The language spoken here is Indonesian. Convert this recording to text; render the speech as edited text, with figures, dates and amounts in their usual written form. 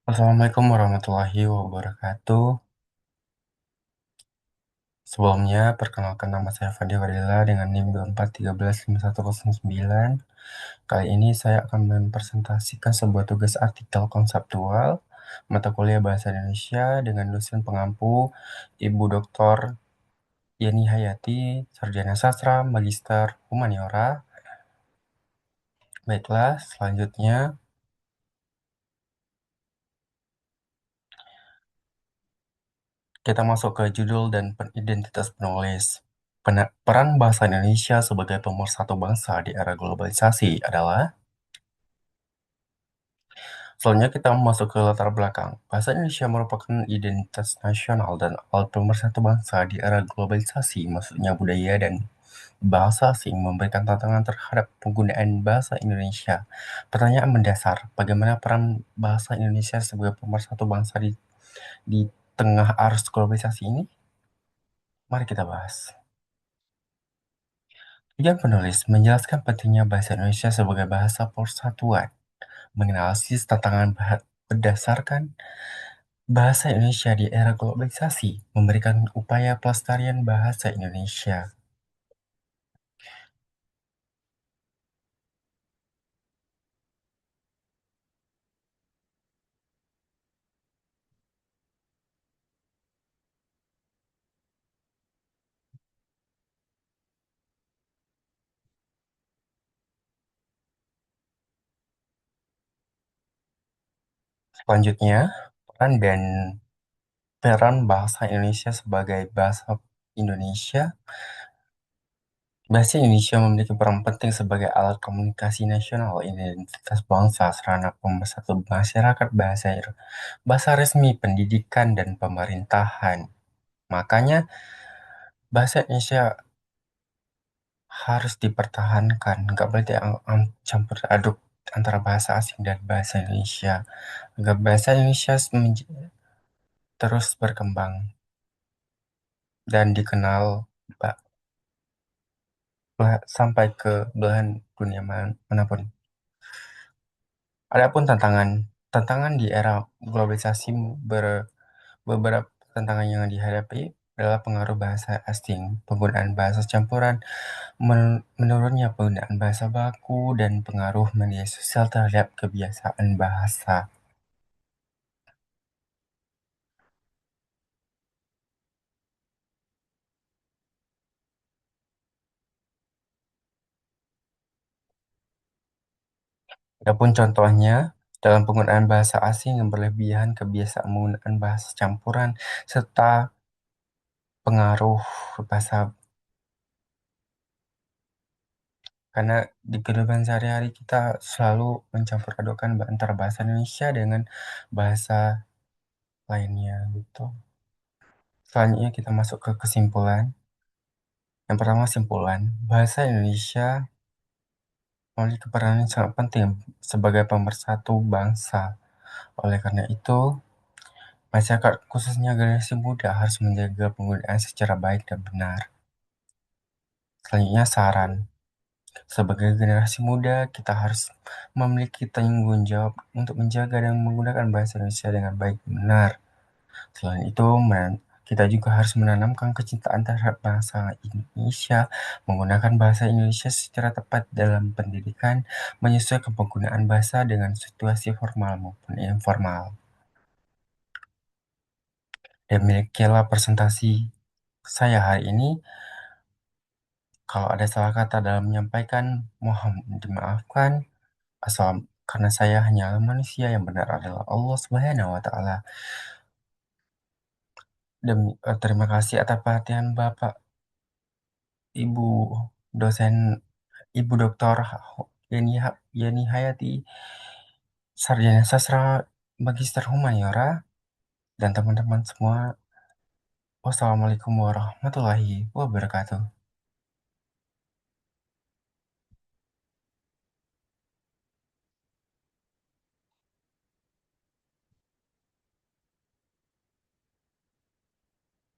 Assalamualaikum warahmatullahi wabarakatuh. Sebelumnya, perkenalkan nama saya Fadil Wadila dengan NIM 24135109. Kali ini saya akan mempresentasikan sebuah tugas artikel konseptual mata kuliah Bahasa Indonesia dengan dosen pengampu Ibu Dr. Yeni Hayati, Sarjana Sastra, Magister Humaniora. Baiklah, selanjutnya kita masuk ke judul dan identitas penulis. Peran bahasa Indonesia sebagai pemersatu bangsa di era globalisasi adalah. Selanjutnya kita masuk ke latar belakang. Bahasa Indonesia merupakan identitas nasional dan alat pemersatu bangsa di era globalisasi, maksudnya budaya dan bahasa asing memberikan tantangan terhadap penggunaan bahasa Indonesia. Pertanyaan mendasar, bagaimana peran bahasa Indonesia sebagai pemersatu bangsa di tengah arus globalisasi ini? Mari kita bahas. Tujuan penulis menjelaskan pentingnya bahasa Indonesia sebagai bahasa persatuan, menganalisis tantangan berdasarkan bahasa Indonesia di era globalisasi, memberikan upaya pelestarian bahasa Indonesia. Selanjutnya, peran bahasa Indonesia sebagai bahasa Indonesia. Bahasa Indonesia memiliki peran penting sebagai alat komunikasi nasional, identitas bangsa, sarana pemersatu masyarakat, bahasa resmi pendidikan dan pemerintahan. Makanya bahasa Indonesia harus dipertahankan, nggak boleh campur aduk antara bahasa asing dan bahasa Indonesia, agar bahasa Indonesia terus berkembang dan dikenal sampai ke belahan dunia manapun. Adapun tantangan di era globalisasi beberapa tantangan yang dihadapi adalah pengaruh bahasa asing, penggunaan bahasa campuran, menurunnya penggunaan bahasa baku, dan pengaruh media sosial terhadap kebiasaan bahasa. Adapun contohnya, dalam penggunaan bahasa asing yang berlebihan, kebiasaan menggunakan bahasa campuran, serta pengaruh bahasa. Karena di kehidupan sehari-hari kita selalu mencampur adukan antara bahasa Indonesia dengan bahasa lainnya gitu. Selanjutnya kita masuk ke kesimpulan. Yang pertama kesimpulan, bahasa Indonesia memiliki peran yang sangat penting sebagai pemersatu bangsa. Oleh karena itu, masyarakat khususnya generasi muda harus menjaga penggunaan secara baik dan benar. Selanjutnya saran, sebagai generasi muda kita harus memiliki tanggung jawab untuk menjaga dan menggunakan bahasa Indonesia dengan baik dan benar. Selain itu, kita juga harus menanamkan kecintaan terhadap bangsa Indonesia, menggunakan bahasa Indonesia secara tepat dalam pendidikan, menyesuaikan penggunaan bahasa dengan situasi formal maupun informal. Demikianlah presentasi saya hari ini. Kalau ada salah kata dalam menyampaikan, mohon dimaafkan. Karena saya hanyalah manusia, yang benar adalah Allah Subhanahu wa Ta'ala. Terima kasih atas perhatian Bapak, Ibu dosen, Ibu Doktor Yeni Hayati, Sarjana Sastra, Magister Humaniora, dan teman-teman semua. Wassalamualaikum warahmatullahi wabarakatuh.